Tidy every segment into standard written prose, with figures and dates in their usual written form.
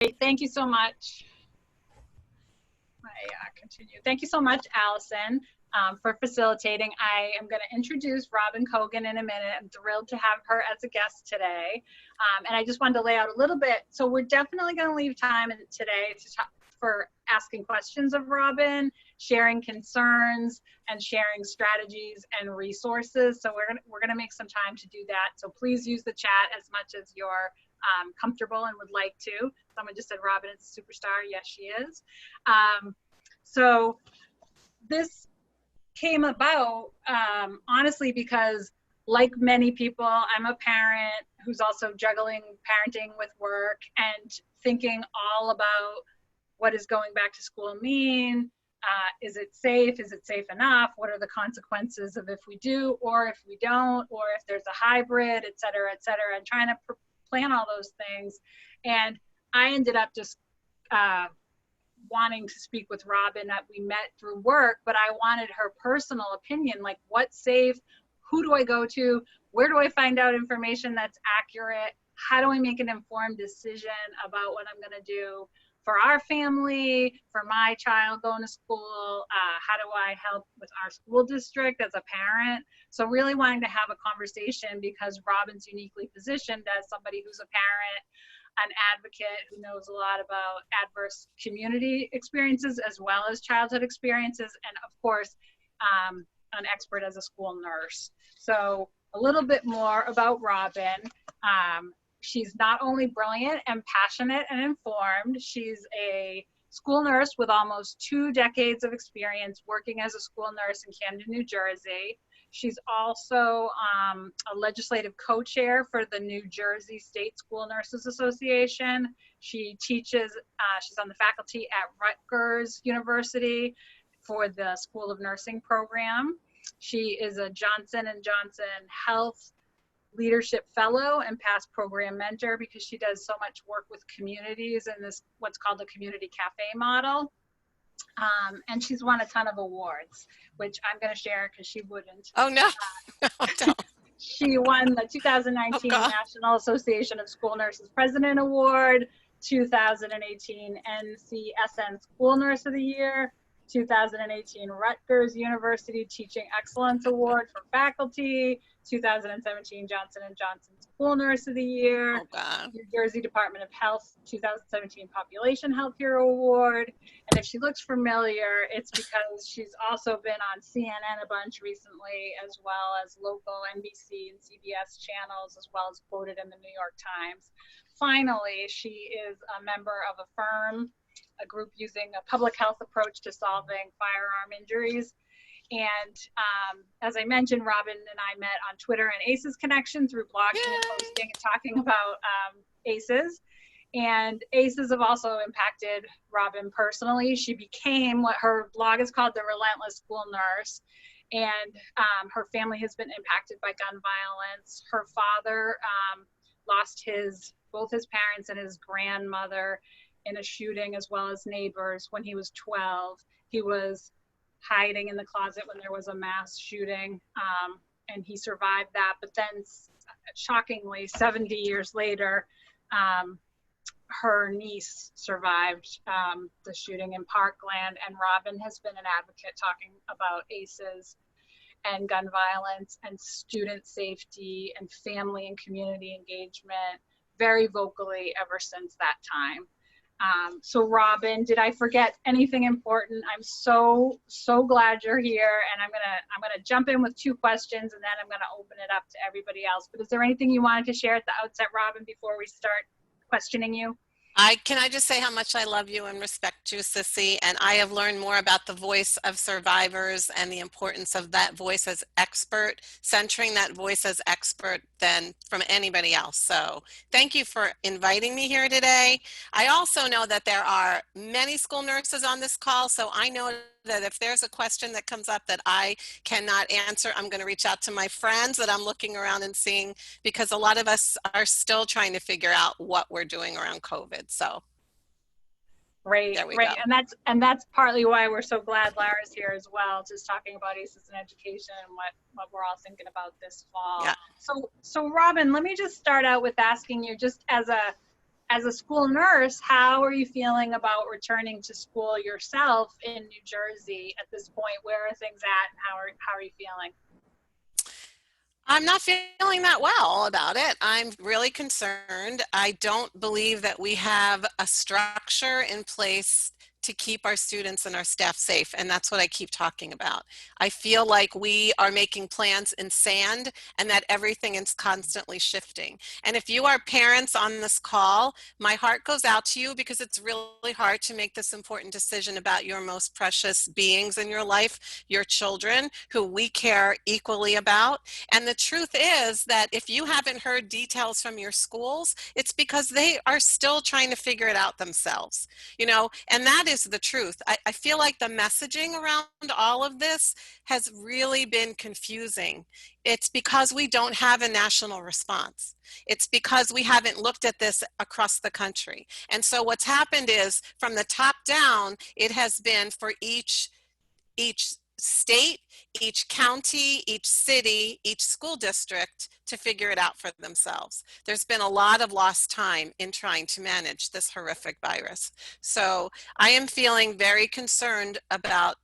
Great. Thank you so much. Continue. Thank you so much, Allison, for facilitating. I am going to introduce Robin Cogan in a minute. I'm thrilled to have her as a guest today. And I just wanted to lay out a little bit. So we're definitely going to leave time today to talk for asking questions of Robin, sharing concerns, and sharing strategies and resources. So we're gonna make some time to do that. So please use the chat as much as you're comfortable and would like to. Someone just said Robin is a superstar. Yes, she is. So this came about honestly because, like many people, I'm a parent who's also juggling parenting with work and thinking all about what does going back to school mean? Is it safe? Is it safe enough? What are the consequences of if we do or if we don't, or if there's a hybrid, et cetera, and trying to plan all those things. And I ended up just wanting to speak with Robin that we met through work, but I wanted her personal opinion, like what's safe? Who do I go to? Where do I find out information that's accurate? How do I make an informed decision about what I'm going to do for our family, for my child going to school? How do I help with our school district as a parent? So really wanting to have a conversation because Robin's uniquely positioned as somebody who's a parent, an advocate who knows a lot about adverse community experiences as well as childhood experiences, and of course, an expert as a school nurse. So a little bit more about Robin. She's not only brilliant and passionate and informed, she's a school nurse with almost 2 decades of experience working as a school nurse in Camden, New Jersey. She's also a legislative co-chair for the New Jersey State School Nurses Association. She teaches, she's on the faculty at Rutgers University for the School of Nursing program. She is a Johnson & Johnson Health Leadership Fellow and past program mentor because she does so much work with communities in this what's called the community cafe model. And she's won a ton of awards, which I'm going to share because she wouldn't. Oh, no. Don't. She won the 2019 National Association of School Nurses President Award, 2018 NCSN School Nurse of the Year, 2018 Rutgers University Teaching Excellence Award for faculty, 2017 Johnson & Johnson School Nurse of the Year, New Jersey Department of Health 2017 Population Health Hero Award. And if she looks familiar, it's because she's also been on CNN a bunch recently, as well as local NBC and CBS channels, as well as quoted in the New York Times. Finally, she is a member of Affirm, a group using a public health approach to solving firearm injuries. And as I mentioned, Robin and I met on Twitter and ACEs Connection through blogging and posting and talking about ACEs. And ACEs have also impacted Robin personally. She became what her blog is called, The Relentless School Nurse. And her family has been impacted by gun violence. Her father lost both his parents and his grandmother in a shooting, as well as neighbors, when he was 12. He was hiding in the closet when there was a mass shooting, and he survived that. But then, shockingly, 70 years later, her niece survived the shooting in Parkland, and Robin has been an advocate talking about ACEs and gun violence and student safety and family and community engagement very vocally ever since that time. So Robin, did I forget anything important? I'm so glad you're here, and I'm gonna jump in with 2 questions, and then I'm gonna open it up to everybody else. But is there anything you wanted to share at the outset, Robin, before we start questioning you? Can I just say how much I love you and respect you, Sissy, and I have learned more about the voice of survivors and the importance of that voice as expert, centering that voice as expert than from anybody else. So thank you for inviting me here today. I also know that there are many school nurses on this call, so I know that if there's a question that comes up that I cannot answer, I'm going to reach out to my friends that I'm looking around and seeing, because a lot of us are still trying to figure out what we're doing around COVID. So great, there we go. And that's partly why we're so glad Lara's here as well, just talking about ACEs in education and what we're all thinking about this fall. Yeah. So Robin, let me just start out with asking you, just as a as a school nurse, how are you feeling about returning to school yourself in New Jersey at this point? Where are things at, and how are you feeling? I'm not feeling that well about it. I'm really concerned. I don't believe that we have a structure in place to keep our students and our staff safe, and that's what I keep talking about. I feel like we are making plans in sand and that everything is constantly shifting. And if you are parents on this call, my heart goes out to you, because it's really hard to make this important decision about your most precious beings in your life, your children, who we care equally about. And the truth is that if you haven't heard details from your schools, it's because they are still trying to figure it out themselves, and that is the truth. I feel like the messaging around all of this has really been confusing. It's because we don't have a national response. It's because we haven't looked at this across the country. And so what's happened is, from the top down, it has been for each state, each county, each city, each school district to figure it out for themselves. There's been a lot of lost time in trying to manage this horrific virus. So I am feeling very concerned about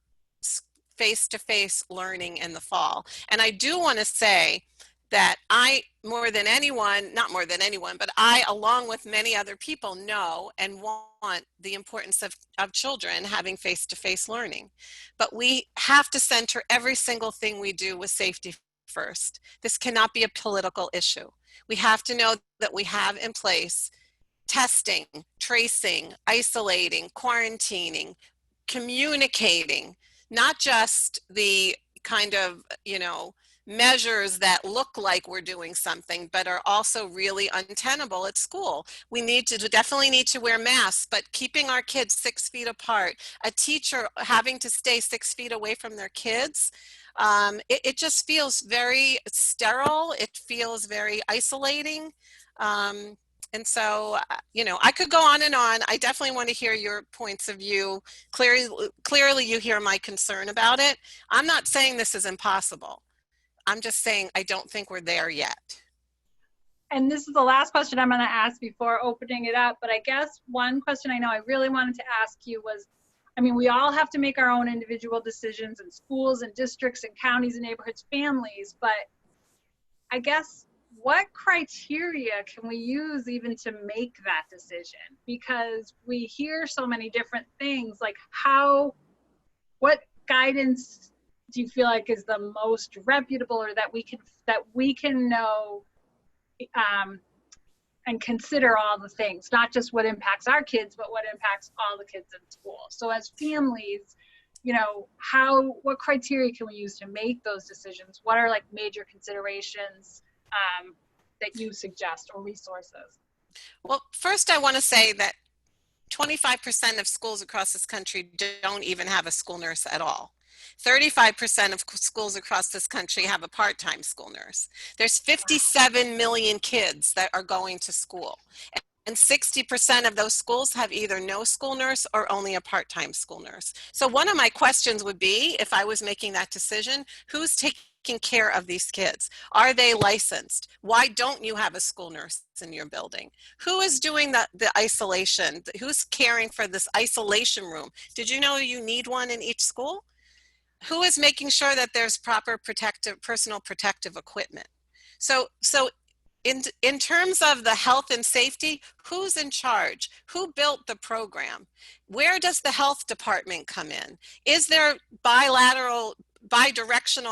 face-to-face learning in the fall. And I do want to say that I, more than anyone, not more than anyone, but I, along with many other people, know and want the importance of children having face-to-face learning. But we have to center every single thing we do with safety first. This cannot be a political issue. We have to know that we have in place testing, tracing, isolating, quarantining, communicating, not just the kind of, measures that look like we're doing something, but are also really untenable at school. We definitely need to wear masks, but keeping our kids 6 feet apart, a teacher having to stay 6 feet away from their kids, it just feels very sterile. It feels very isolating. And so, I could go on and on. I definitely want to hear your points of view. Clearly you hear my concern about it. I'm not saying this is impossible. I'm just saying I don't think we're there yet. And this is the last question I'm going to ask before opening it up. But I guess one question I know I really wanted to ask you was, we all have to make our own individual decisions in schools and districts and counties and neighborhoods, families, but I guess what criteria can we use even to make that decision? Because we hear so many different things, like what guidance do you feel like is the most reputable, or that we can know and consider all the things, not just what impacts our kids, but what impacts all the kids in school? So as families, what criteria can we use to make those decisions? What are like major considerations that you suggest, or resources? Well, first I want to say that 25% of schools across this country don't even have a school nurse at all. 35% of schools across this country have a part-time school nurse. There's 57 million kids that are going to school. And 60% of those schools have either no school nurse or only a part-time school nurse. So one of my questions would be, if I was making that decision, who's taking care of these kids? Are they licensed? Why don't you have a school nurse in your building? Who is doing the isolation? Who's caring for this isolation room? Did you know you need one in each school? Who is making sure that there's proper personal protective equipment? So in terms of the health and safety, who's in charge? Who built the program? Where does the health department come in? Is there bidirectional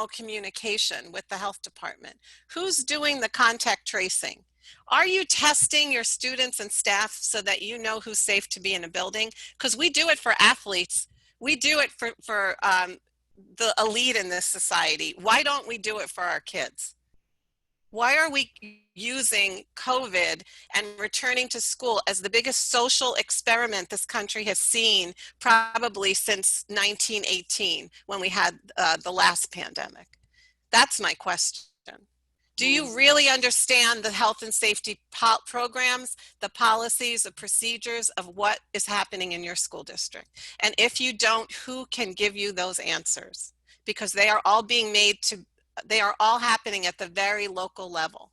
communication with the health department? Who's doing the contact tracing? Are you testing your students and staff so that you know who's safe to be in a building? Because we do it for athletes. We do it for the elite in this society. Why don't we do it for our kids? Why are we using COVID and returning to school as the biggest social experiment this country has seen probably since 1918, when we had the last pandemic? That's my question. Do you really understand the health and safety programs, the policies, the procedures of what is happening in your school district? And if you don't, who can give you those answers? Because they are all happening at the very local level.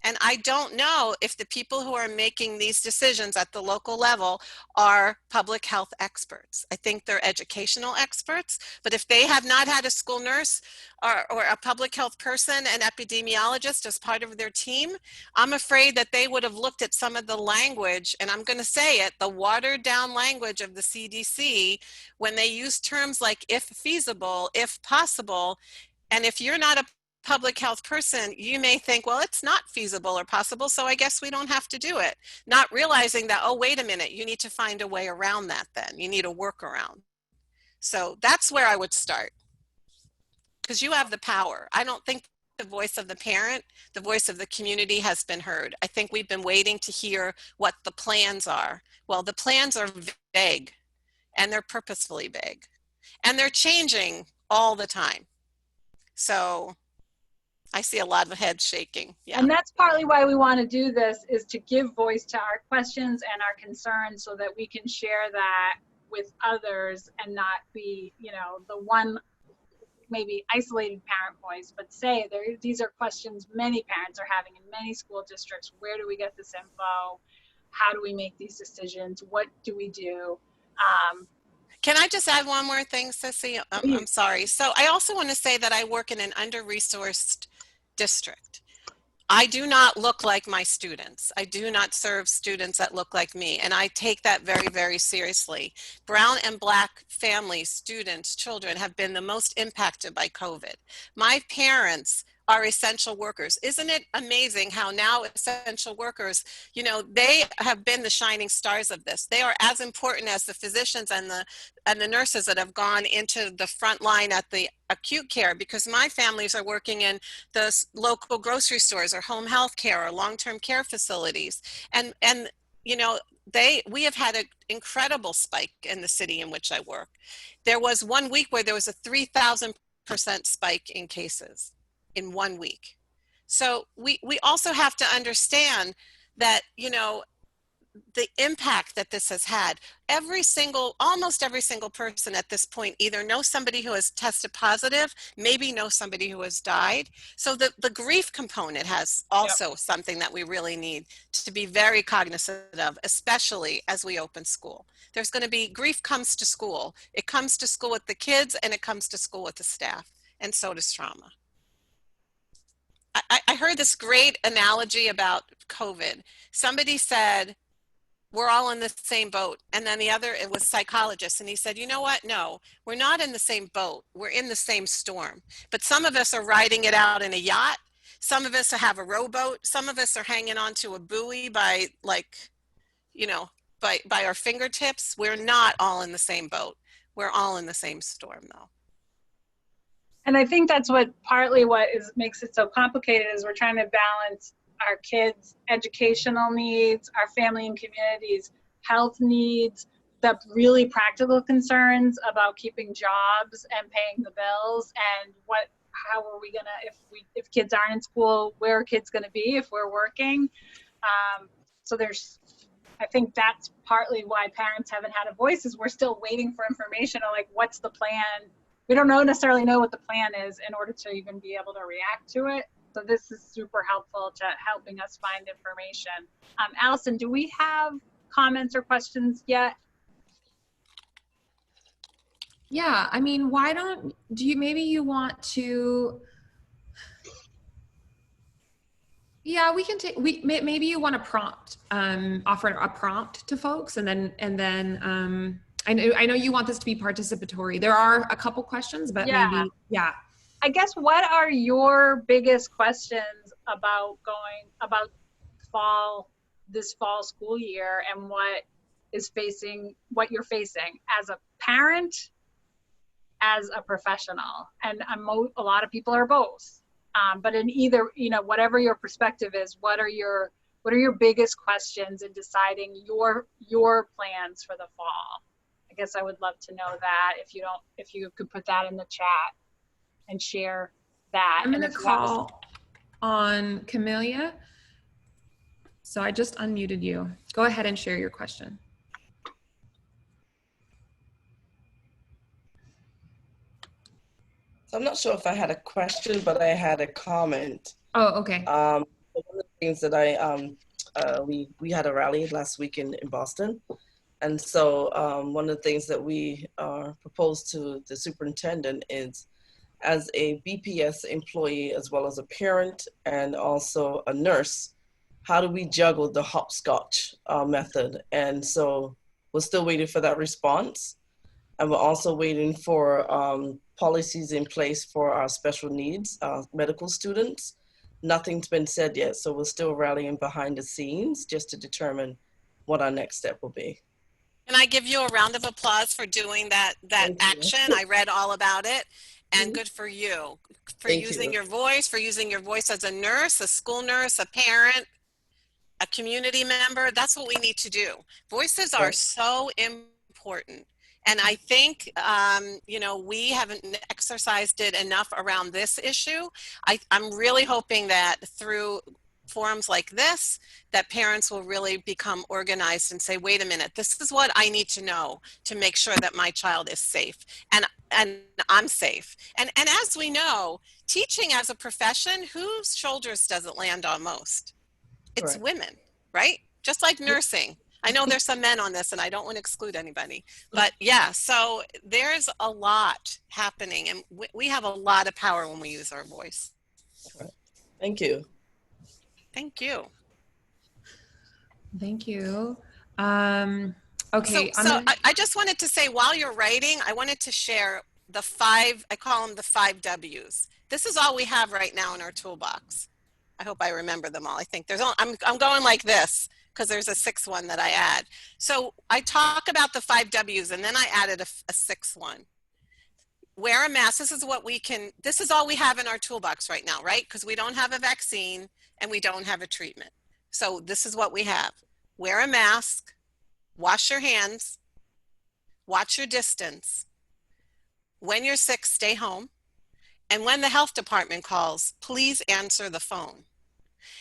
And I don't know if the people who are making these decisions at the local level are public health experts. I think they're educational experts, but if they have not had a school nurse or a public health person, an epidemiologist as part of their team, I'm afraid that they would have looked at some of the language, and I'm going to say it, the watered down language of the CDC, when they use terms like if feasible, if possible. And if you're not a public health person, you may think, well, it's not feasible or possible, so I guess we don't have to do it. Not realizing that, oh, wait a minute, you need to find a way around that then. You need a workaround. So that's where I would start, because you have the power. I don't think the voice of the parent, the voice of the community has been heard. I think we've been waiting to hear what the plans are. Well, the plans are vague, and they're purposefully vague, and they're changing all the time. So I see a lot of heads shaking. Yeah. And that's partly why we want to do this, is to give voice to our questions and our concerns so that we can share that with others and not be, you know, the one maybe isolated parent voice, but say these are questions many parents are having in many school districts. Where do we get this info? How do we make these decisions? What do we do? Can I just add one more thing, Sissy? I'm sorry. So I also want to say that I work in an under-resourced district. I do not look like my students. I do not serve students that look like me, and I take that very, very seriously. Brown and Black families, students, children have been the most impacted by COVID. My parents are essential workers. Isn't it amazing how now essential workers, you know, they have been the shining stars of this. They are as important as the physicians and the nurses that have gone into the front line at the acute care, because my families are working in the local grocery stores or home health care or long-term care facilities. And you know, we have had an incredible spike in the city in which I work. There was 1 week where there was a 3,000% spike in cases in 1 week. So we also have to understand that, you know, the impact that this has had. Almost every single person at this point either knows somebody who has tested positive, maybe knows somebody who has died. So the grief component has also something that we really need to be very cognizant of, especially as we open school. There's going to be, grief comes to school. It comes to school with the kids, and it comes to school with the staff, and so does trauma. I heard this great analogy about COVID. Somebody said, we're all in the same boat. And then it was psychologist. And he said, you know what? No, we're not in the same boat. We're in the same storm. But some of us are riding it out in a yacht. Some of us have a rowboat. Some of us are hanging onto a buoy by, like, you know, by our fingertips. We're not all in the same boat. We're all in the same storm, though. And I think that's partly what makes it so complicated, is we're trying to balance our kids' educational needs, our family and communities' health needs, the really practical concerns about keeping jobs and paying the bills, and how are we gonna, if kids aren't in school, where are kids gonna be if we're working? So I think that's partly why parents haven't had a voice, is we're still waiting for information on, like, what's the plan? We don't necessarily know what the plan is in order to even be able to react to it. So this is super helpful to helping us find information. Allison, do we have comments or questions yet? Yeah, I mean, maybe you want to, yeah, we can maybe you want to offer a prompt to folks, and then I know you want this to be participatory. There are a couple questions, but maybe, yeah. I guess, what are your biggest questions about this fall school year, and what you're facing as a parent, as a professional? And a lot of people are both. But in either, you know, whatever your perspective is, what are your biggest questions in deciding your plans for the fall? I guess I would love to know that, if you could put that in the chat and share that. I'm going to call on Camellia. So I just unmuted you. Go ahead and share your question. So I'm not sure if I had a question, but I had a comment. Oh, okay. One of the things that we had a rally last week in Boston. And so one of the things that we proposed to the superintendent is, as a BPS employee, as well as a parent and also a nurse, how do we juggle the hopscotch method? And so we're still waiting for that response. And we're also waiting for policies in place for our special needs medical students. Nothing's been said yet, so we're still rallying behind the scenes just to determine what our next step will be. Can I give you a round of applause for doing that action? I read all about it, and good for you for using your voice, as a nurse, a school nurse, a parent, a community member. That's what we need to do. Voices are so important. And I think, you know, we haven't exercised it enough around this issue. I'm really hoping that through forums like this, that parents will really become organized and say, wait a minute, this is what I need to know to make sure that my child is safe and I'm safe. And as we know, teaching as a profession, whose shoulders does it land on most? It's women, right? Just like nursing. I know there's some men on this and I don't want to exclude anybody, but yeah, so there's a lot happening and we have a lot of power when we use our voice. Thank you. Thank you. Thank you. Okay. So I just wanted to say, while you're writing, I wanted to share the 5, I call them the 5 W's. This is all we have right now in our toolbox. I hope I remember them all. I think there's all, I'm going like this because there's a 6th one that I add. So I talk about the 5 W's and then I added a 6th one. Wear a mask. This is all we have in our toolbox right now, right? Because we don't have a vaccine and we don't have a treatment. So this is what we have. Wear a mask, wash your hands, watch your distance. When you're sick, stay home. And when the health department calls, please answer the phone.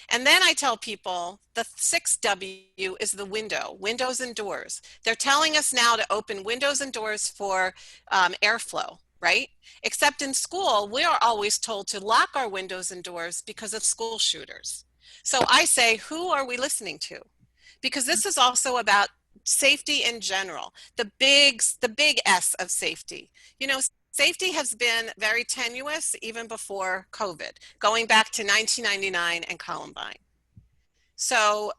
And then I tell people the 6th W is the windows and doors. They're telling us now to open windows and doors for airflow, right? Except in school, we are always told to lock our windows and doors because of school shooters. So I say, who are we listening to? Because this is also about safety in general, the big S of safety. You know, safety has been very tenuous even before COVID, going back to 1999 and Columbine. So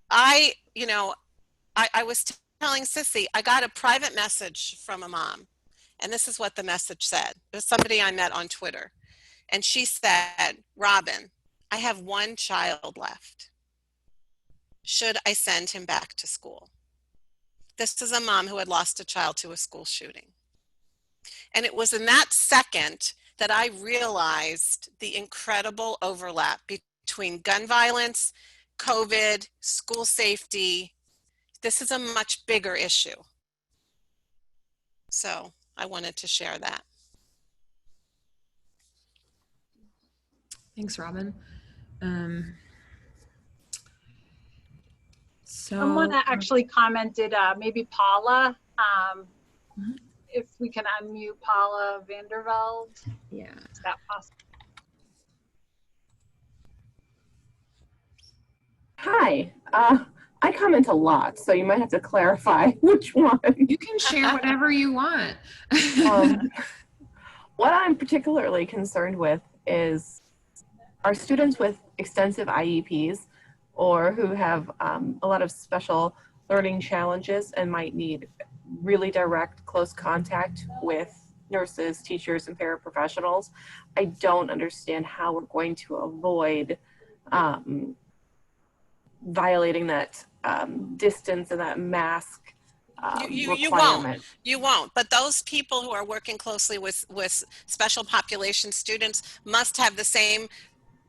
I was telling Sissy, I got a private message from a mom, and this is what the message said. It was somebody I met on Twitter, and she said, Robin, I have 1 child left. Should I send him back to school? This is a mom who had lost a child to a school shooting. And it was in that second that I realized the incredible overlap between gun violence, COVID, school safety. This is a much bigger issue. So I wanted to share that. Thanks, Robin. Someone actually commented, maybe Paula, if we can unmute Paula Vanderveld. Yeah. Is that possible? Hi. I comment a lot, so you might have to clarify which one. You can share whatever you want. What I'm particularly concerned with is our students with extensive IEPs or who have a lot of special learning challenges and might need really direct, close contact with nurses, teachers, and paraprofessionals. I don't understand how we're going to avoid violating that distance and that mask requirement. You won't. But those people who are working closely with special population students must have the same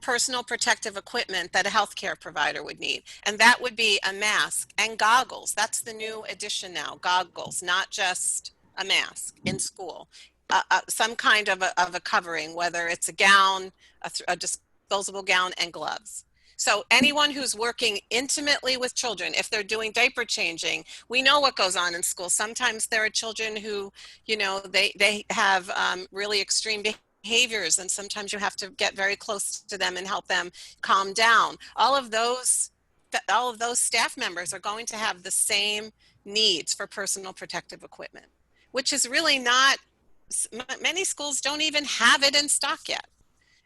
personal protective equipment that a healthcare provider would need. And that would be a mask and goggles. That's the new addition now, goggles, not just a mask in school. Some kind of a covering, whether it's a gown, a disposable gown, and gloves. So anyone who's working intimately with children, if they're doing diaper changing, we know what goes on in school. Sometimes there are children who, you know, they have really extreme behaviors, and sometimes you have to get very close to them and help them calm down. All of those staff members are going to have the same needs for personal protective equipment, which is really not, many schools don't even have it in stock yet.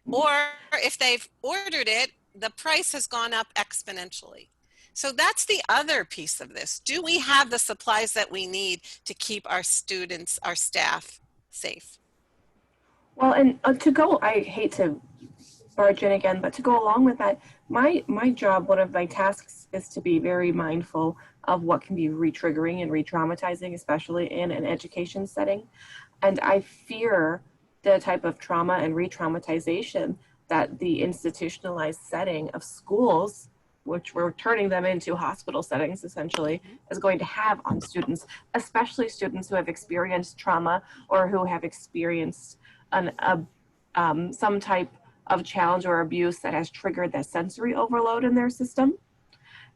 Or if they've ordered it, the price has gone up exponentially. So that's the other piece of this. Do we have the supplies that we need to keep our students, our staff safe? Well, and I hate to barge in again, but to go along with that, my job, one of my tasks is to be very mindful of what can be re-triggering and re-traumatizing, especially in an education setting. And I fear the type of trauma and re-traumatization that the institutionalized setting of schools, which we're turning them into hospital settings essentially, is going to have on students, especially students who have experienced trauma or who have experienced some type of challenge or abuse that has triggered that sensory overload in their system.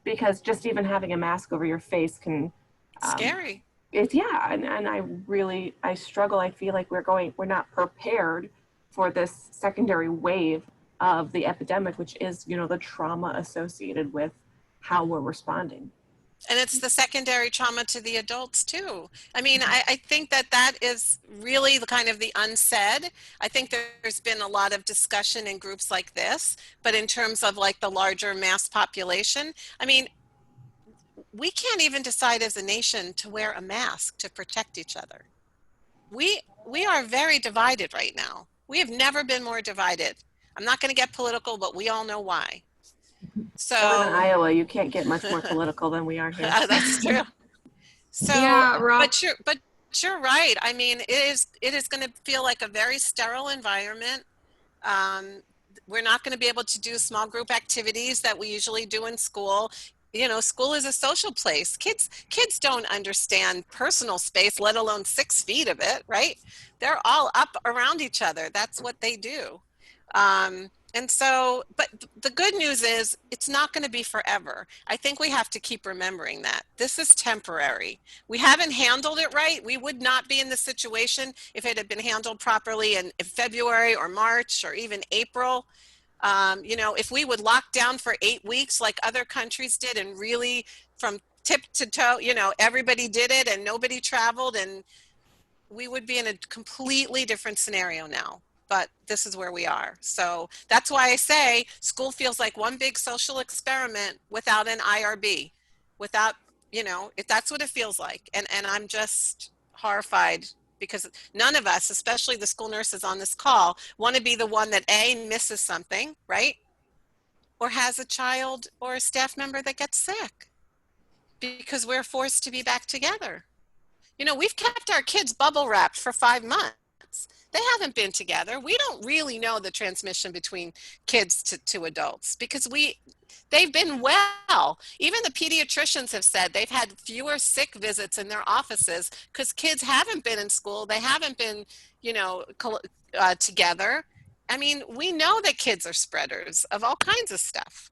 Because just even having a mask over your face can Scary. And I struggle. I feel like we're not prepared for this secondary wave of the epidemic, which is, the trauma associated with how we're responding. And it's the secondary trauma to the adults too. I mean, I think that is really the kind of the unsaid. I think there's been a lot of discussion in groups like this, but in terms of like the larger mass population, I mean, we can't even decide as a nation to wear a mask to protect each other. We are very divided right now. We have never been more divided. I'm not going to get political, but we all know why. So I live in Iowa. You can't get much more political than we are here. That's true. So, yeah, Rob. but you're right. I mean, it is going to feel like a very sterile environment. We're not going to be able to do small group activities that we usually do in school. School is a social place. Kids don't understand personal space, let alone 6 feet of it, right? They're all up around each other. That's what they do. And so, but the good news is it's not going to be forever. I think we have to keep remembering that this is temporary. We haven't handled it right. We would not be in this situation if it had been handled properly in February or March or even April. If we would lock down for 8 weeks like other countries did and really from tip to toe, everybody did it and nobody traveled, and we would be in a completely different scenario now. But this is where we are. So that's why I say school feels like one big social experiment without an IRB, without, that's what it feels like. And I'm just horrified because none of us, especially the school nurses on this call, want to be the one that misses something, right? Or has a child or a staff member that gets sick because we're forced to be back together. We've kept our kids bubble wrapped for 5 months. They haven't been together. We don't really know the transmission between kids to adults because they've been well. Even the pediatricians have said they've had fewer sick visits in their offices because kids haven't been in school. They haven't been, together. I mean, we know that kids are spreaders of all kinds of stuff.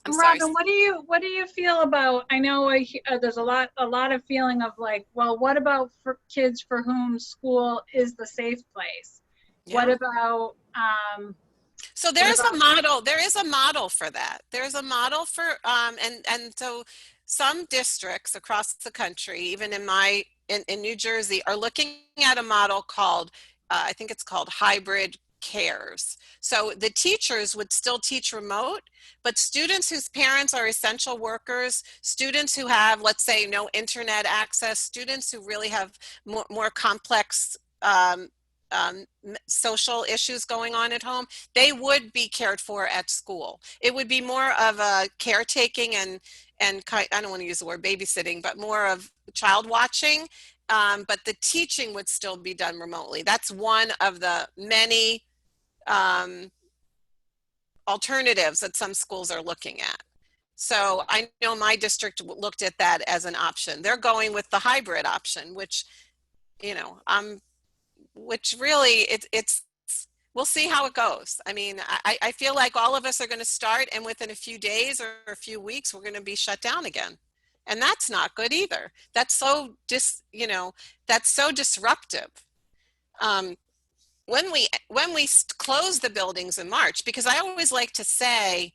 Robin, what do you feel about? I know there's a lot of feeling of like, well, what about for kids for whom school is the safe place? Yeah. What about? So there's a model. There is a model for that. There's a model for and so some districts across the country, even in New Jersey, are looking at a model called I think it's called hybrid cares. So the teachers would still teach remote, but students whose parents are essential workers, students who have, let's say, no internet access, students who really have more complex social issues going on at home, they would be cared for at school. It would be more of a caretaking and I don't want to use the word babysitting, but more of child watching. But the teaching would still be done remotely. That's one of the many alternatives that some schools are looking at. So I know my district looked at that as an option. They're going with the hybrid option, which, which really it's we'll see how it goes. I mean, I feel like all of us are going to start, and within a few days or a few weeks, we're going to be shut down again. And that's not good either. That's so that's so disruptive. when we closed the buildings in March, because I always like to say,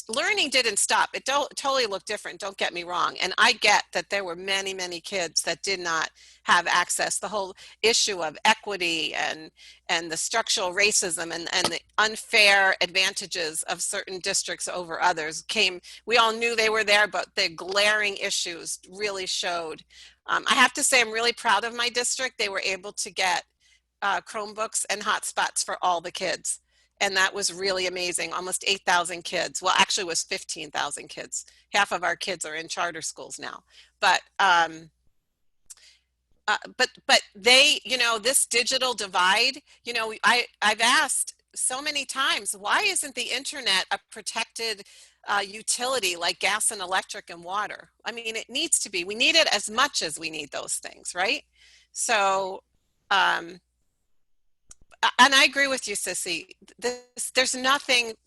learning didn't stop. It totally looked different, don't get me wrong. And I get that there were many, many kids that did not have access. The whole issue of equity and the structural racism and the unfair advantages of certain districts over others we all knew they were there, but the glaring issues really showed. I have to say I'm really proud of my district. They were able to get Chromebooks and hotspots for all the kids. And that was really amazing. Almost 8,000 kids. Well, actually it was 15,000 kids. Half of our kids are in charter schools now. But they, this digital divide, I've asked so many times, why isn't the internet a protected utility like gas and electric and water? I mean, it needs to be. We need it as much as we need those things, right? So, and I agree with you, Sissy.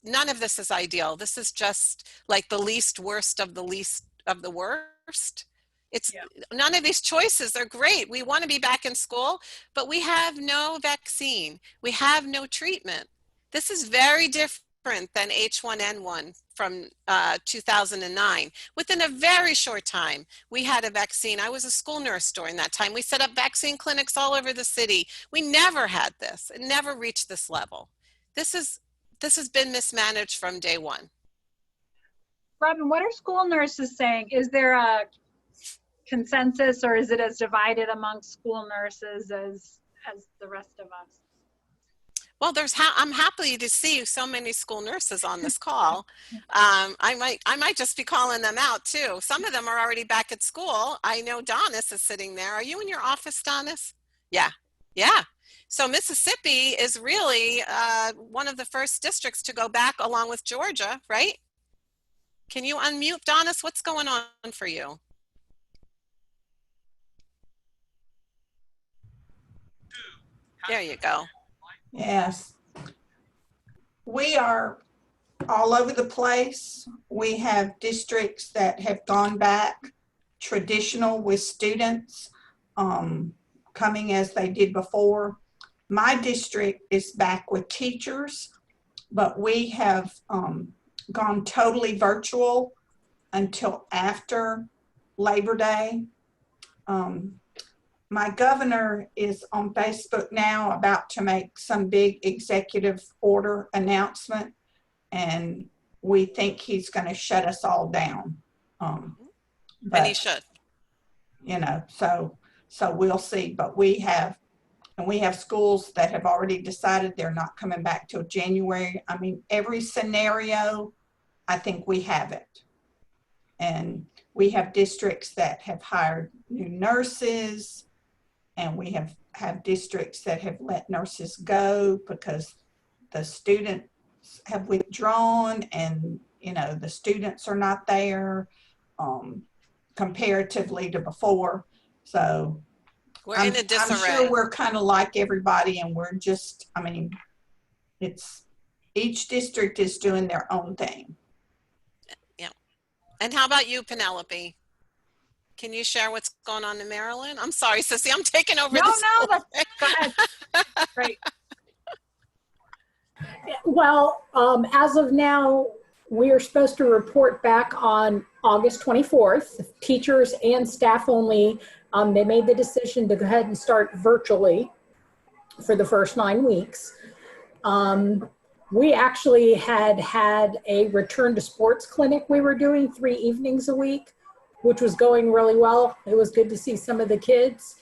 None of this is ideal. This is just like the least worst of the least of the worst. None of these choices are great. We want to be back in school, but we have no vaccine. We have no treatment. This is very different than H1N1 from 2009. Within a very short time, we had a vaccine. I was a school nurse during that time. We set up vaccine clinics all over the city. We never had this. It never reached this level. This has been mismanaged from day one. Robin, what are school nurses saying? Is there a consensus, or is it as divided amongst school nurses as the rest of us? Well, I'm happy to see so many school nurses on this call. I might just be calling them out too. Some of them are already back at school. I know Donis is sitting there. Are you in your office, Donis? Yeah. So Mississippi is really one of the first districts to go back, along with Georgia, right? Can you unmute, Donis? What's going on for you? There you go. Yes. We are all over the place. We have districts that have gone back traditional with students coming as they did before. My district is back with teachers, but we have gone totally virtual until after Labor Day. My governor is on Facebook now about to make some big executive order announcement, and we think he's going to shut us all down. But, and he should. So we'll see. But we have schools that have already decided they're not coming back till January. I mean, every scenario, I think we have it. And we have districts that have hired new nurses, and we have districts that have let nurses go because the students have withdrawn, and the students are not there comparatively to before. So we're in a disarray. I'm sure we're kind of like everybody, and we're just, each district is doing their own thing. Yeah. And how about you, Penelope? Can you share what's going on in Maryland? I'm sorry, Sissy, I'm taking over. No, go ahead. Great. Well, as of now, we are supposed to report back on August 24th. Teachers and staff only, they made the decision to go ahead and start virtually for the first 9 weeks. We actually had a return to sports clinic we were doing 3 evenings a week, which was going really well. It was good to see some of the kids.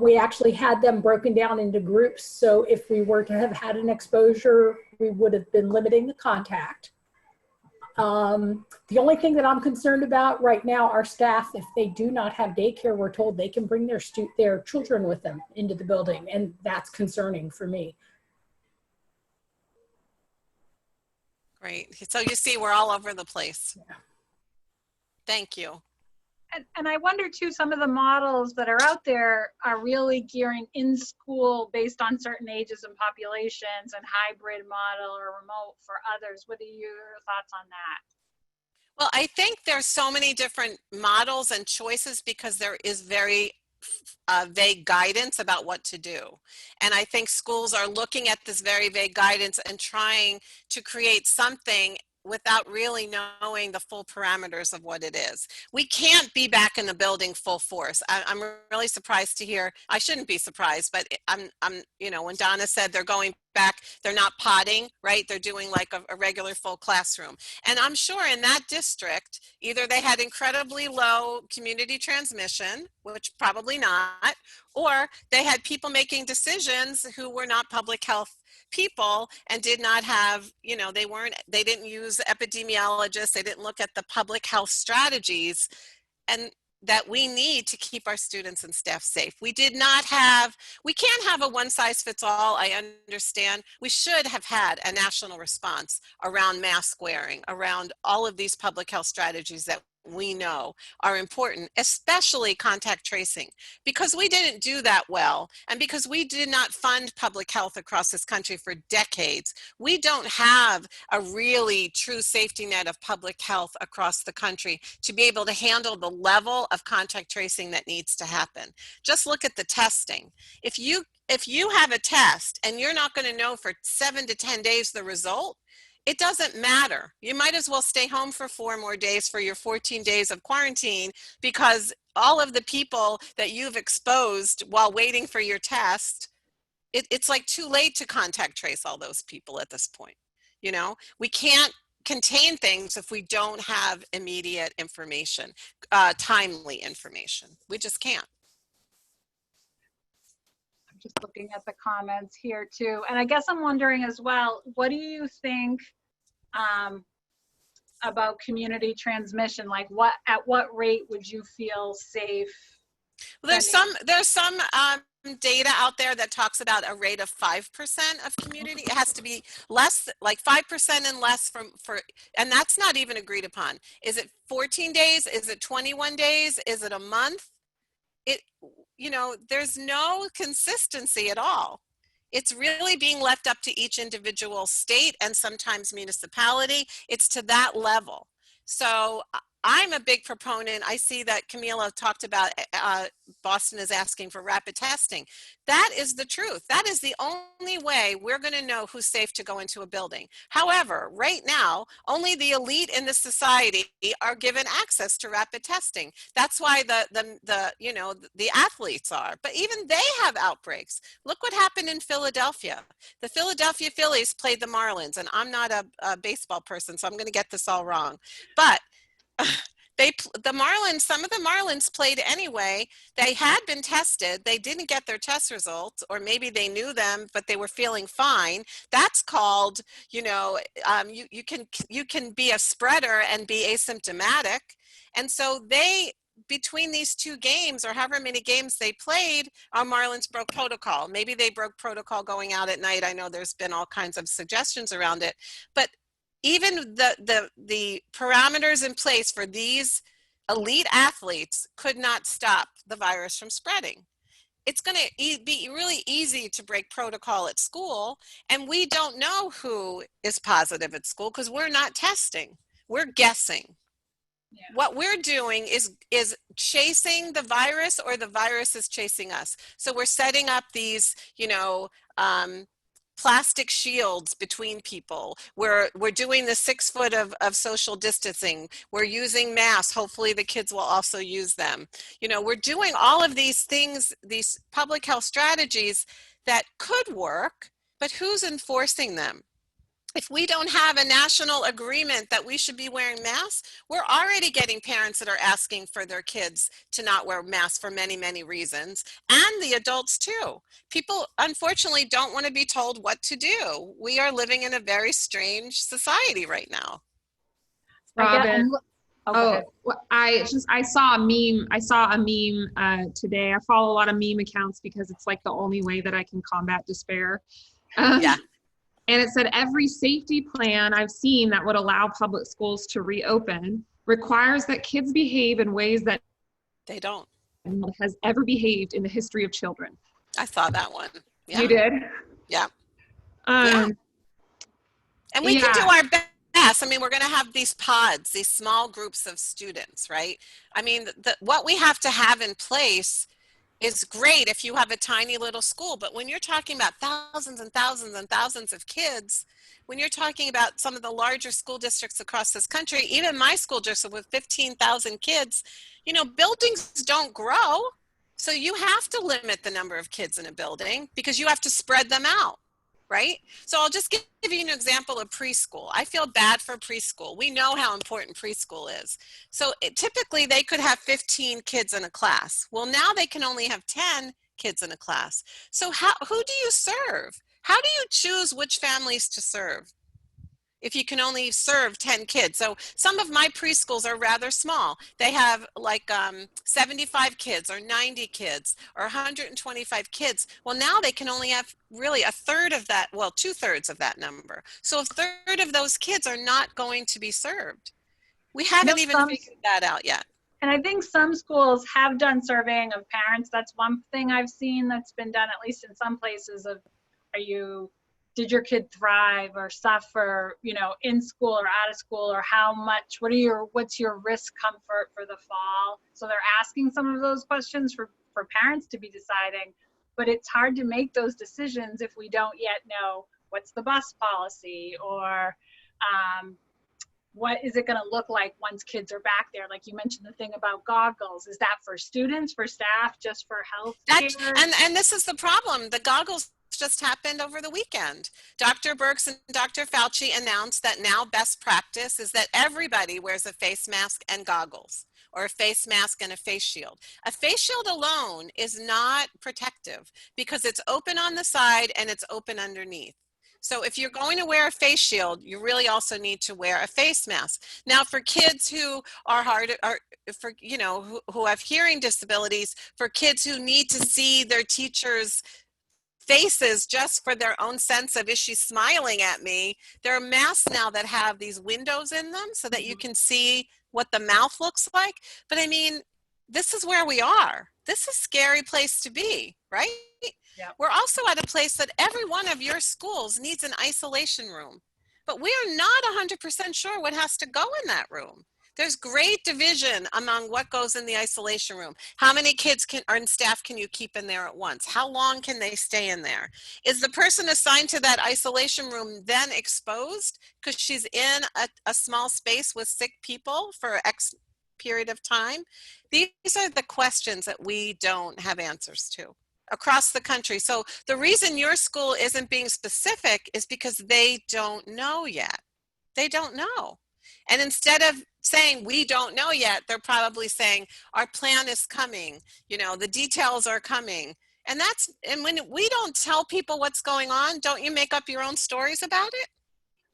We actually had them broken down into groups, so if we were to have had an exposure, we would have been limiting the contact. The only thing that I'm concerned about right now, our staff, if they do not have daycare, we're told they can bring their children with them into the building, and that's concerning for me. Great. So you see, we're all over the place. Yeah. Thank you. And I wonder too, some of the models that are out there are really gearing in school based on certain ages and populations, and hybrid model or remote for others. What are your thoughts on that? Well, I think there's so many different models and choices because there is very vague guidance about what to do. And I think schools are looking at this very vague guidance and trying to create something without really knowing the full parameters of what it is. We can't be back in the building full force. I'm really surprised to hear, I shouldn't be surprised, but I'm you know, when Donna said they're going back, they're not potting, right? They're doing like a regular full classroom. And I'm sure in that district, either they had incredibly low community transmission, which probably not, or they had people making decisions who were not public health people and did not have, you know, they didn't use epidemiologists, they didn't look at the public health strategies and that we need to keep our students and staff safe. We can't have a one size fits all, I understand. We should have had a national response around mask wearing, around all of these public health strategies that we know are important, especially contact tracing, because we didn't do that well. And because we did not fund public health across this country for decades, we don't have a really true safety net of public health across the country to be able to handle the level of contact tracing that needs to happen. Just look at the testing. If you have a test and you're not going to know for 7 to 10 days the result, it doesn't matter. You might as well stay home for 4 more days for your 14 days of quarantine, because all of the people that you've exposed while waiting for your test, it's like too late to contact trace all those people at this point. You know, we can't contain things if we don't have immediate information, timely information. We just can't. Just looking at the comments here too. And I guess I'm wondering as well, what do you think about community transmission? Like at what rate would you feel safe? Well, there's some data out there that talks about a rate of 5% of community. It has to be less, like 5% and less and that's not even agreed upon. Is it 14 days? Is it 21 days? Is it a month? You know, there's no consistency at all. It's really being left up to each individual state and sometimes municipality. It's to that level. So I'm a big proponent. I see that Camila talked about Boston is asking for rapid testing. That is the truth. That is the only way we're going to know who's safe to go into a building. However, right now, only the elite in the society are given access to rapid testing. That's why the athletes are. But even they have outbreaks. Look what happened in Philadelphia. The Philadelphia Phillies played the Marlins, and I'm not a baseball person, so I'm going to get this all wrong. But some of the Marlins played anyway. They had been tested. They didn't get their test results, or maybe they knew them, but they were feeling fine. That's called, you know, you can be a spreader and be asymptomatic. And so between these 2 games, or however many games they played, our Marlins broke protocol. Maybe they broke protocol going out at night. I know there's been all kinds of suggestions around it, but even the parameters in place for these elite athletes could not stop the virus from spreading. It's going to be really easy to break protocol at school, and we don't know who is positive at school because we're not testing. We're guessing. Yeah. What we're doing is chasing the virus, or the virus is chasing us. So we're setting up these, you know, plastic shields between people. We're doing the 6 foot of social distancing. We're using masks. Hopefully the kids will also use them. You know, we're doing all of these things, these public health strategies that could work, but who's enforcing them? If we don't have a national agreement that we should be wearing masks, we're already getting parents that are asking for their kids to not wear masks for many, many reasons, and the adults too. People, unfortunately, don't want to be told what to do. We are living in a very strange society right now. Robin, I saw a meme. I saw a meme today. I follow a lot of meme accounts because it's like the only way that I can combat despair. Yeah. And it said, every safety plan I've seen that would allow public schools to reopen requires that kids behave in ways that they don't has ever behaved in the history of children. I saw that one. Yeah. You did? Yeah. Yeah. And we can do our best. I mean, we're going to have these pods, these small groups of students, right? I mean, what we have to have in place is great if you have a tiny little school, but when you're talking about thousands and thousands and thousands of kids, when you're talking about some of the larger school districts across this country, even my school district with 15,000 kids, you know, buildings don't grow. So you have to limit the number of kids in a building because you have to spread them out, right? So I'll just give you an example of preschool. I feel bad for preschool. We know how important preschool is. So typically they could have 15 kids in a class. Well, now they can only have 10 kids in a class. So who do you serve? How do you choose which families to serve if you can only serve 10 kids? So some of my preschools are rather small. They have like 75 kids or 90 kids or 125 kids. Well, now they can only have really a third of that, well, 2/3 of that number. So a third of those kids are not going to be served. We haven't even figured that out yet. And I think some schools have done surveying of parents. That's one thing I've seen that's been done, at least in some places, of did your kid thrive or suffer, you know, in school or out of school, or how much, what's your risk comfort for the fall? So they're asking some of those questions for parents to be deciding, but it's hard to make those decisions if we don't yet know what's the bus policy, or what is it going to look like once kids are back there? Like you mentioned the thing about goggles. Is that for students, for staff, just for health care? And this is the problem. The goggles just happened over the weekend. Dr. Birx and Dr. Fauci announced that now best practice is that everybody wears a face mask and goggles, or a face mask and a face shield. A face shield alone is not protective because it's open on the side and it's open underneath. So if you're going to wear a face shield, you really also need to wear a face mask. Now, for kids who are for, you know, who have hearing disabilities, for kids who need to see their teachers' faces just for their own sense of, is she smiling at me? There are masks now that have these windows in them so that you can see what the mouth looks like. But I mean, this is where we are. This is a scary place to be, right? Yep. We're also at a place that every one of your schools needs an isolation room, but we are not 100% sure what has to go in that room. There's great division among what goes in the isolation room. How many kids and staff can you keep in there at once? How long can they stay in there? Is the person assigned to that isolation room then exposed because she's in a small space with sick people for X period of time? These are the questions that we don't have answers to across the country. So the reason your school isn't being specific is because they don't know yet. They don't know. And instead of saying, we don't know yet, they're probably saying, our plan is coming, you know, the details are coming. And when we don't tell people what's going on, don't you make up your own stories about it?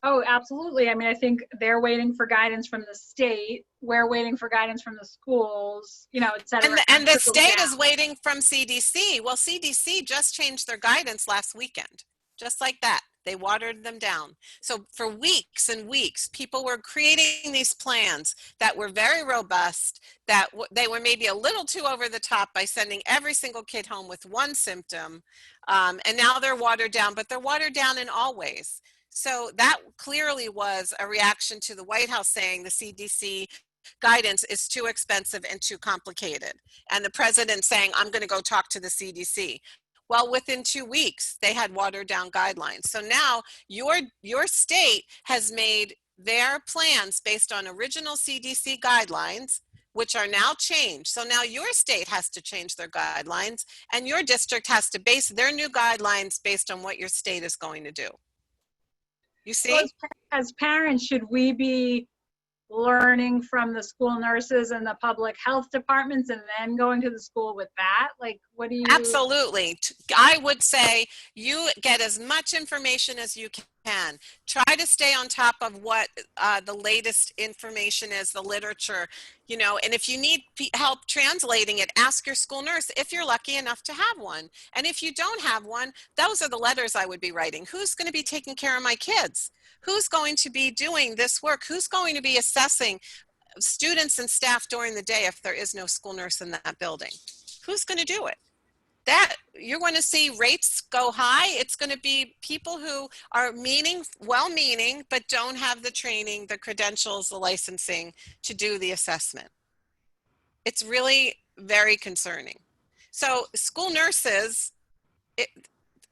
Oh, absolutely. I mean, I think they're waiting for guidance from the state. We're waiting for guidance from the schools, you know, et cetera. And the state is waiting from CDC. Well, CDC just changed their guidance last weekend, just like that. They watered them down. So for weeks and weeks, people were creating these plans that were very robust, that they were maybe a little too over the top by sending every single kid home with one symptom. And now they're watered down, but they're watered down in all ways. So that clearly was a reaction to the White House saying the CDC guidance is too expensive and too complicated. And the president saying, I'm going to go talk to the CDC. Well, within 2 weeks, they had watered down guidelines. So now your state has made their plans based on original CDC guidelines, which are now changed. So now your state has to change their guidelines, and your district has to base their new guidelines based on what your state is going to do. You see? So as parents, should we be learning from the school nurses and the public health departments and then going to the school with that? Like, what do you? Absolutely. I would say you get as much information as you can. Try to stay on top of what the latest information is, the literature, you know, and if you need help translating it, ask your school nurse if you're lucky enough to have one. And if you don't have one, those are the letters I would be writing. Who's going to be taking care of my kids? Who's going to be doing this work? Who's going to be assessing students and staff during the day if there is no school nurse in that building? Who's going to do it? That you're going to see rates go high. It's going to be people who are well-meaning, but don't have the training, the credentials, the licensing to do the assessment. It's really very concerning. So school nurses,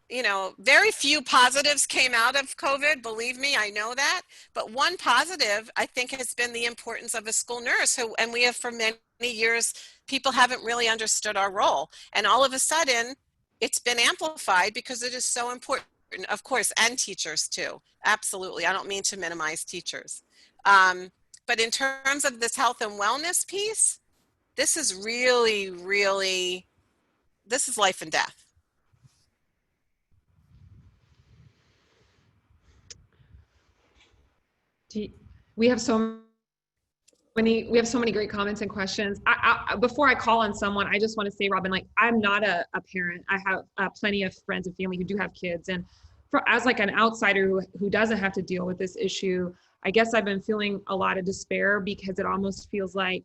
you know, very few positives came out of COVID. Believe me, I know that. But one positive, I think, has been the importance of a school nurse who, and we have for many years, people haven't really understood our role. And all of a sudden, it's been amplified because it is so important, of course, and teachers too. Absolutely. I don't mean to minimize teachers. But in terms of this health and wellness piece, this is really, really, this is life and death. We have so many great comments and questions. Before I call on someone, I just want to say, Robin, like, I'm not a parent. I have plenty of friends and family who do have kids. And as like an outsider who doesn't have to deal with this issue, I guess I've been feeling a lot of despair because it almost feels like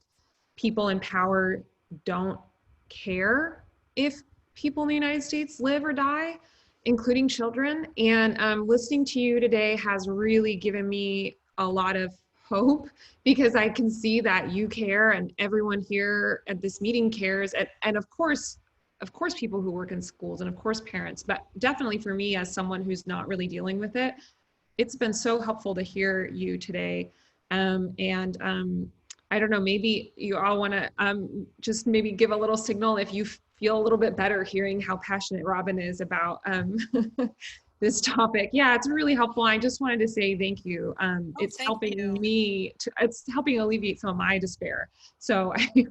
people in power don't care if people in the United States live or die, including children. And listening to you today has really given me a lot of hope, because I can see that you care and everyone here at this meeting cares. And of course, people who work in schools, and of course parents, but definitely for me as someone who's not really dealing with it, it's been so helpful to hear you today. I don't know, maybe you all want to just maybe give a little signal if you feel a little bit better hearing how passionate Robin is about this topic. Yeah, it's really helpful. I just wanted to say thank you. It's helping me it's helping alleviate some of my despair. So I'm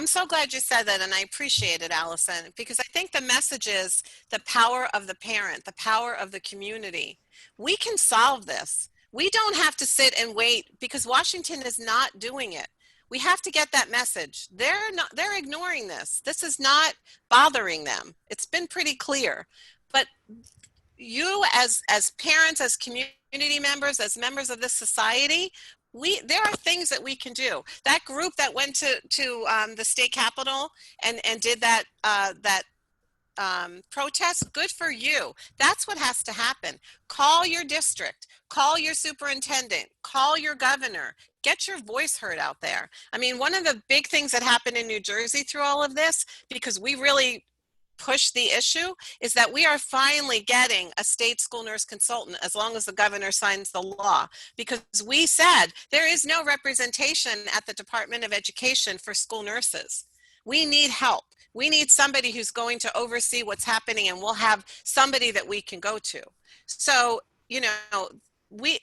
so glad you said that, and I appreciate it, Allison, because I think the message is the power of the parent, the power of the community. We can solve this. We don't have to sit and wait because Washington is not doing it. We have to get that message. They're ignoring this. This is not bothering them. It's been pretty clear. But you as parents, as community members, as members of this society, there are things that we can do. That group that went to the state capitol and did that protest, good for you. That's what has to happen. Call your district, call your superintendent, call your governor, get your voice heard out there. I mean, one of the big things that happened in New Jersey through all of this, because we really push the issue, is that we are finally getting a state school nurse consultant as long as the governor signs the law, because we said there is no representation at the Department of Education for school nurses. We need help. We need somebody who's going to oversee what's happening, and we'll have somebody that we can go to. So, you know, we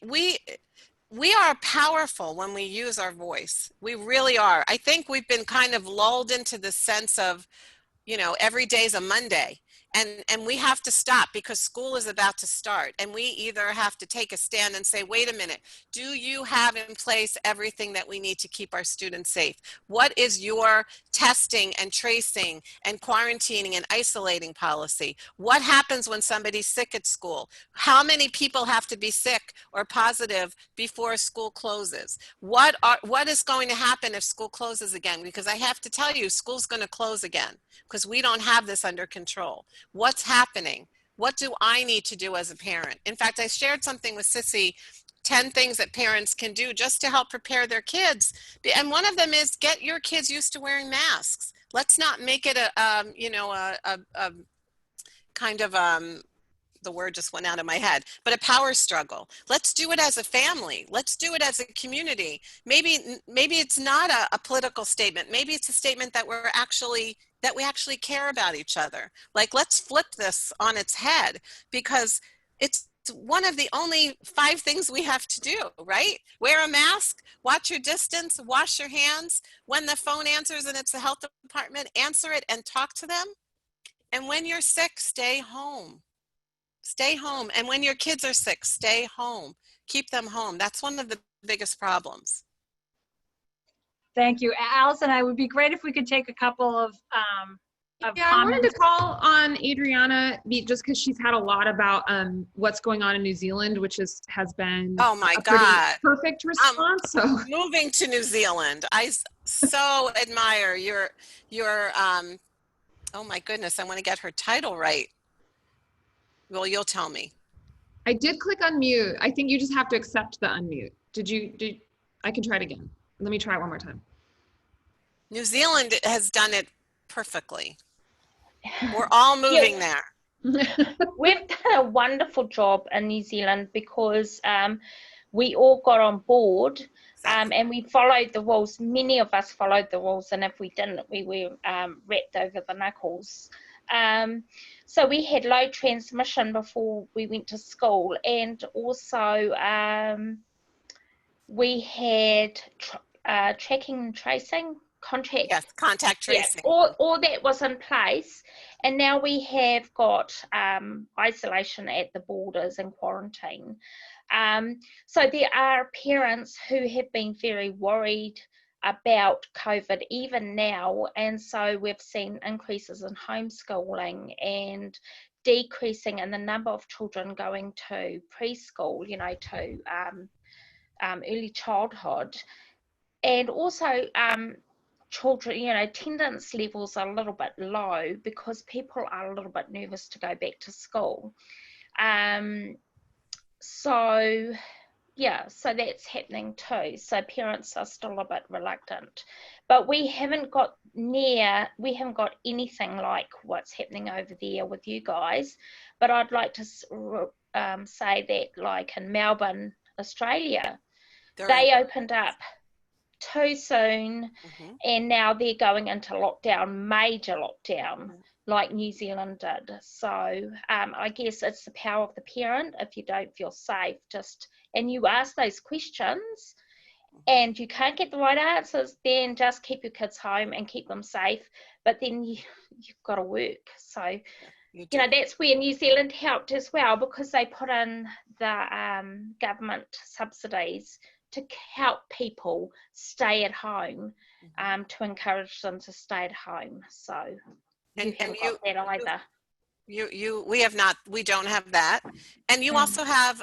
are powerful when we use our voice. We really are. I think we've been kind of lulled into the sense of, you know, every day's a Monday, and we have to stop because school is about to start, and we either have to take a stand and say, wait a minute, do you have in place everything that we need to keep our students safe? What is your testing and tracing and quarantining and isolating policy? What happens when somebody's sick at school? How many people have to be sick or positive before school closes? What is going to happen if school closes again? Because I have to tell you, school's going to close again because we don't have this under control. What's happening? What do I need to do as a parent? In fact, I shared something with Sissy, 10 things that parents can do just to help prepare their kids. And one of them is get your kids used to wearing masks. Let's not make it the word just went out of my head, but a power struggle. Let's do it as a family. Let's do it as a community. Maybe it's not a political statement. Maybe it's a statement that we actually care about each other. Like, let's flip this on its head, because it's one of the only 5 things we have to do, right? Wear a mask, watch your distance, wash your hands. When the phone answers and it's the health department, answer it and talk to them. And when you're sick, stay home. Stay home. And when your kids are sick, stay home. Keep them home. That's one of the biggest problems. Thank you. Allison, it would be great if we could take a couple of comments. I wanted to call on Adriana just because she's had a lot about what's going on in New Zealand, which has been oh my God, perfect response. So moving to New Zealand, I so admire your oh my goodness, I want to get her title right. Well, you'll tell me. I did click unmute. I think you just have to accept the unmute. I can try it again. Let me try it one more time. New Zealand has done it perfectly. We're all moving there. We've done a wonderful job in New Zealand because we all got on board and we followed the rules. Many of us followed the rules, and if we didn't, we were wrapped over the knuckles. So we had low transmission before we went to school, and also we had tracking and tracing, contact tracing. all that was in place, and now we have got isolation at the borders and quarantine. So there are parents who have been very worried about COVID even now, and so we've seen increases in homeschooling and decreasing in the number of children going to preschool, to early childhood, and also children, attendance levels are a little bit low because people are a little bit nervous to go back to school. So that's happening too. So parents are still a bit reluctant, but we haven't got anything like what's happening over there with you guys. But I'd like to say that, like in Melbourne, Australia, they opened up too soon, and now they're going into lockdown, major lockdown, like New Zealand did. So I guess it's the power of the parent. If you don't feel safe, and you ask those questions and you can't get the right answers, then just keep your kids home and keep them safe. But then you've got to work. So that's where New Zealand helped as well, because they put in the government subsidies to help people stay at home, to encourage them to stay at home. So you haven't got that either. We don't have that. And you also have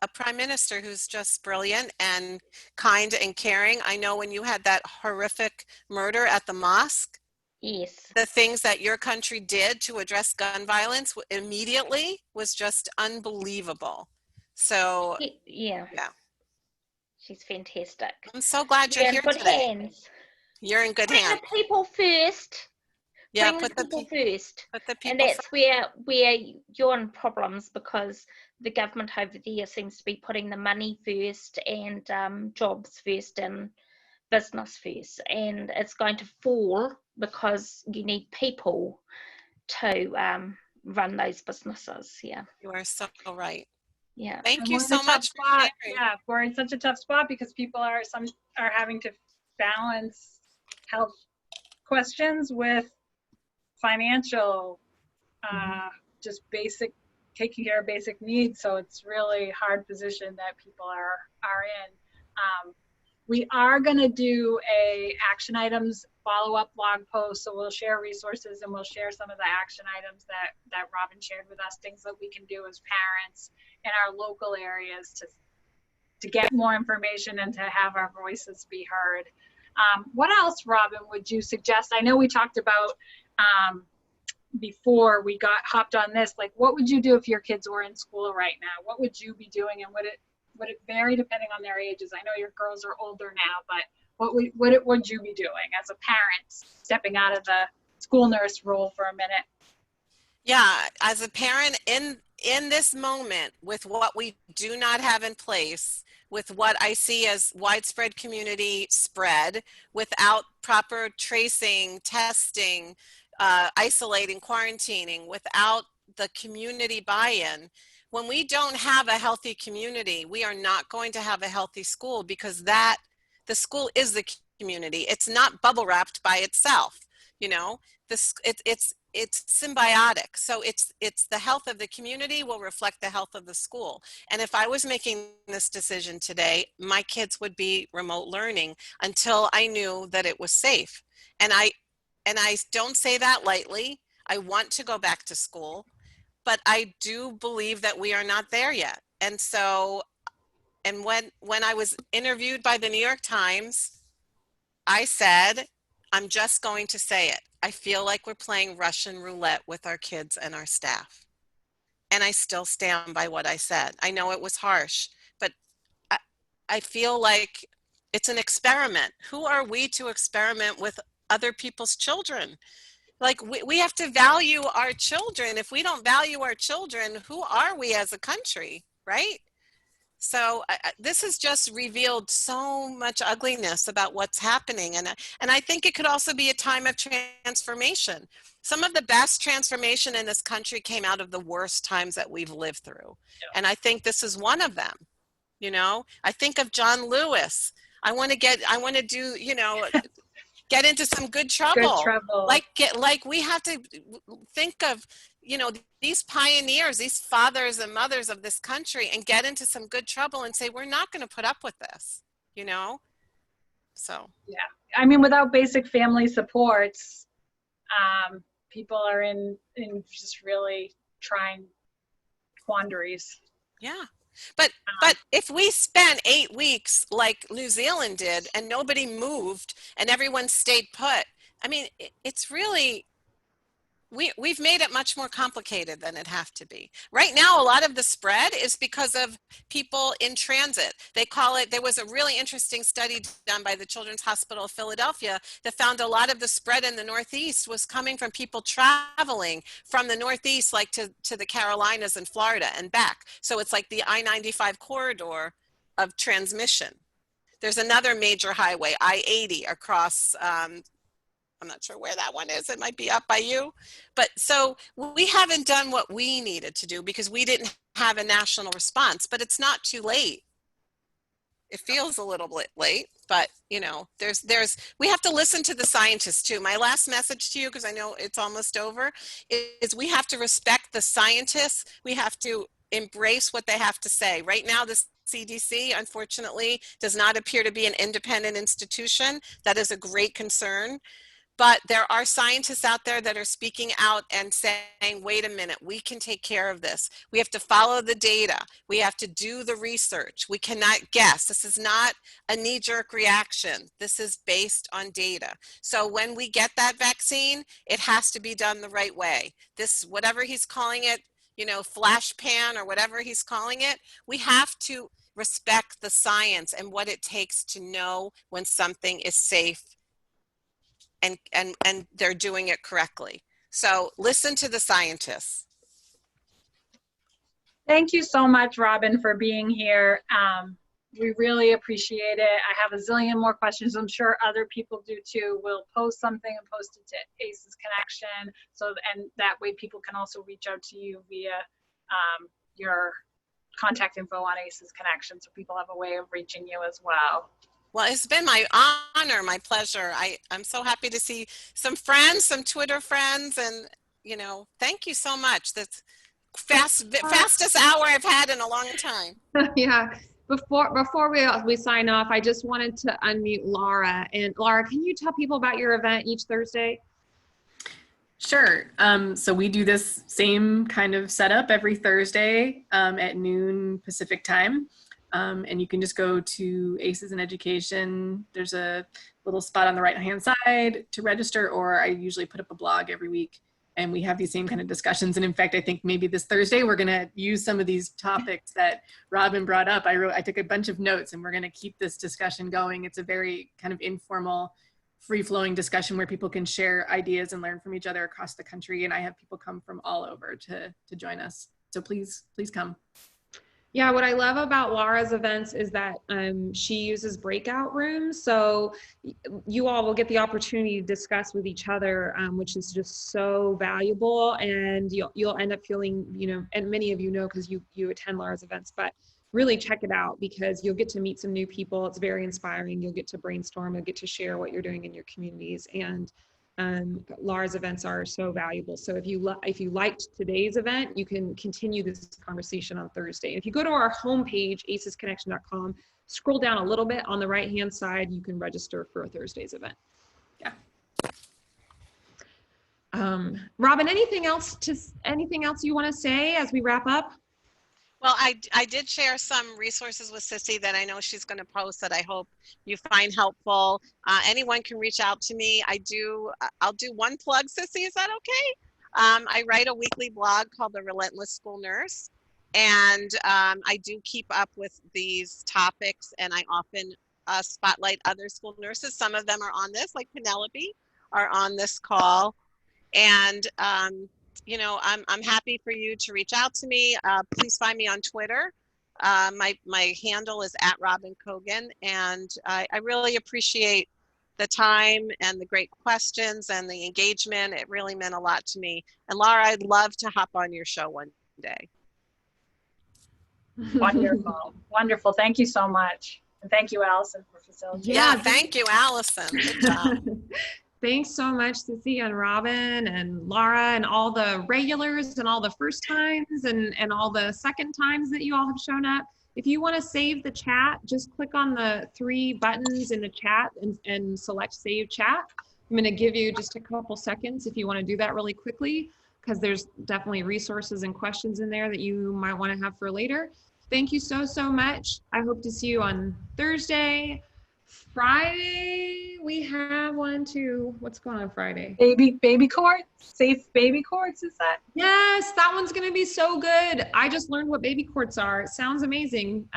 a prime minister who's just brilliant and kind and caring. I know when you had that horrific murder at the mosque, yes, the things that your country did to address gun violence immediately was just unbelievable. So yeah. She's fantastic. I'm so glad you're here today. Hands. You're in good hands. Bring the people first. Yeah, Bring the people first. Put the people and that's first. where you're in problems, because the government over there seems to be putting the money first and jobs first and business first. And it's going to fall because you need people to run those businesses. Yeah. You are so right. Yeah. Thank you so much for sharing. Yeah, we're in such a tough spot because people are having to balance health questions with financial, just taking care of basic needs. So it's really hard position that people are in. We are going to do a action items follow-up blog post. So we'll share resources and we'll share some of the action items that Robin shared with us, things that we can do as parents in our local areas to get more information and to have our voices be heard. What else, Robin, would you suggest? I know we talked about before we hopped on this, like what would you do if your kids were in school right now? What would you be doing, and would it vary depending on their ages? I know your girls are older now, but what would you be doing as a parent, stepping out of the school nurse role for a minute? Yeah, as a parent in this moment, with what we do not have in place, with what I see as widespread community spread, without proper tracing, testing, isolating, quarantining, without the community buy-in, when we don't have a healthy community, we are not going to have a healthy school, because the school is the community. It's not bubble wrapped by itself. It's symbiotic. So it's the health of the community will reflect the health of the school. And if I was making this decision today, my kids would be remote learning until I knew that it was safe. And I don't say that lightly. I want to go back to school, but I do believe that we are not there yet. And so, and when I was interviewed by the New York Times, I said, I'm just going to say it. I feel like we're playing Russian roulette with our kids and our staff. And I still stand by what I said. I know it was harsh, but I feel like it's an experiment. Who are we to experiment with other people's children? Like we have to value our children. If we don't value our children, who are we as a country, right? So this has just revealed so much ugliness about what's happening. And I think it could also be a time of transformation. Some of the best transformation in this country came out of the worst times that we've lived through. And I think this is one of them. You know, I think of John Lewis. I want to do, you know, get into some good trouble. Good trouble. Like we have to think of, you know, these pioneers, these fathers and mothers of this country, and get into some good trouble and say, we're not going to put up with this, you know? So. Yeah. I mean, without basic family supports, people are in just really trying quandaries. Yeah. But if we spent 8 weeks like New Zealand did and nobody moved and everyone stayed put, I mean, it's really, we've made it much more complicated than it have to be. Right now, a lot of the spread is because of people in transit. They call it, there was a really interesting study done by the Children's Hospital of Philadelphia that found a lot of the spread in the Northeast was coming from people traveling from the Northeast, like to the Carolinas and Florida and back. So it's like the I-95 corridor of transmission. There's another major highway, I-80, across, I'm not sure where that one is. It might be up by you. But so we haven't done what we needed to do because we didn't have a national response, but it's not too late. It feels a little bit late, but you know, we have to listen to the scientists too. My last message to you, because I know it's almost over, is we have to respect the scientists. We have to embrace what they have to say. Right now, the CDC, unfortunately, does not appear to be an independent institution. That is a great concern. But there are scientists out there that are speaking out and saying, wait a minute, we can take care of this. We have to follow the data. We have to do the research. We cannot guess. This is not a knee-jerk reaction. This is based on data. So when we get that vaccine, it has to be done the right way. This, whatever he's calling it, you know, flash pan or whatever he's calling it, we have to respect the science and what it takes to know when something is safe and they're doing it correctly. So listen to the scientists. Thank you so much, Robin, for being here. We really appreciate it. I have a zillion more questions. I'm sure other people do too. We'll post something and post it to ACES Connection. So, and that way people can also reach out to you via your contact info on ACES Connection. So people have a way of reaching you as well. Well, it's been my honor, my pleasure. I'm so happy to see some friends, some Twitter friends, and, you know, thank you so much. That's fastest hour I've had in a long time. Yeah. Before we sign off, I just wanted to unmute Laura. And Laura, can you tell people about your event each Thursday? Sure. So we do this same kind of setup every Thursday at noon Pacific time. And you can just go to ACES in Education. There's a little spot on the right-hand side to register, or I usually put up a blog every week, and we have these same kind of discussions. And in fact, I think maybe this Thursday, we're gonna use some of these topics that Robin brought up. I took a bunch of notes, and we're gonna keep this discussion going. It's a very kind of informal, free-flowing discussion where people can share ideas and learn from each other across the country. And I have people come from all over to join us. So please come. Yeah, what I love about Laura's events is that she uses breakout rooms. So you all will get the opportunity to discuss with each other, which is just so valuable. And you'll end up feeling, you know, and many of you know because you attend Laura's events, but really check it out because you'll get to meet some new people. It's very inspiring. You'll get to brainstorm. You'll get to share what you're doing in your communities. And Laura's events are so valuable. So if you liked today's event, you can continue this conversation on Thursday. If you go to our homepage, acesconnection.com, scroll down a little bit on the right-hand side, you can register for Thursday's event. Yeah. Robin, anything else you want to say as we wrap up? Well, I did share some resources with Sissy that I know she's going to post that I hope you find helpful. Anyone can reach out to me. I'll do one plug, Sissy. Is that okay? I write a weekly blog called The Relentless School Nurse. And I do keep up with these topics, and I often spotlight other school nurses. Some of them are on this, like Penelope, are on this call. And, you know, I'm happy for you to reach out to me. Please find me on Twitter. My handle is @Robin Cogan, and I really appreciate the time and the great questions and the engagement. It really meant a lot to me. And Laura, I'd love to hop on your show one day. Wonderful. Wonderful. Thank you so much. And thank you, Allison, for facilitating. Yeah, thank you, Allison. Good job. Thanks so much, Sissy and Robin and Laura and all the regulars and all the first times and all the second times that you all have shown up. If you want to save the chat, just click on the 3 buttons in the chat and select Save Chat. I'm going to give you just a couple seconds if you want to do that really quickly, because there's definitely resources and questions in there that you might want to have for later. Thank you so, so much. I hope to see you on Thursday. Friday, we have what's going on Friday? Baby courts, safe baby courts, is that? Yes, that one's gonna be so good. I just learned what baby courts are. It sounds amazing.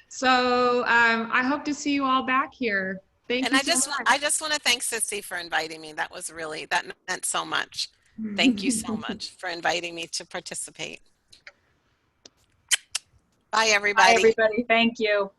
So I hope to see you all back here. Thank you so much. I just want to thank Sissy for inviting me. That meant so much. Thank you so much for inviting me to participate. Bye, everybody. Bye, everybody. Thank you.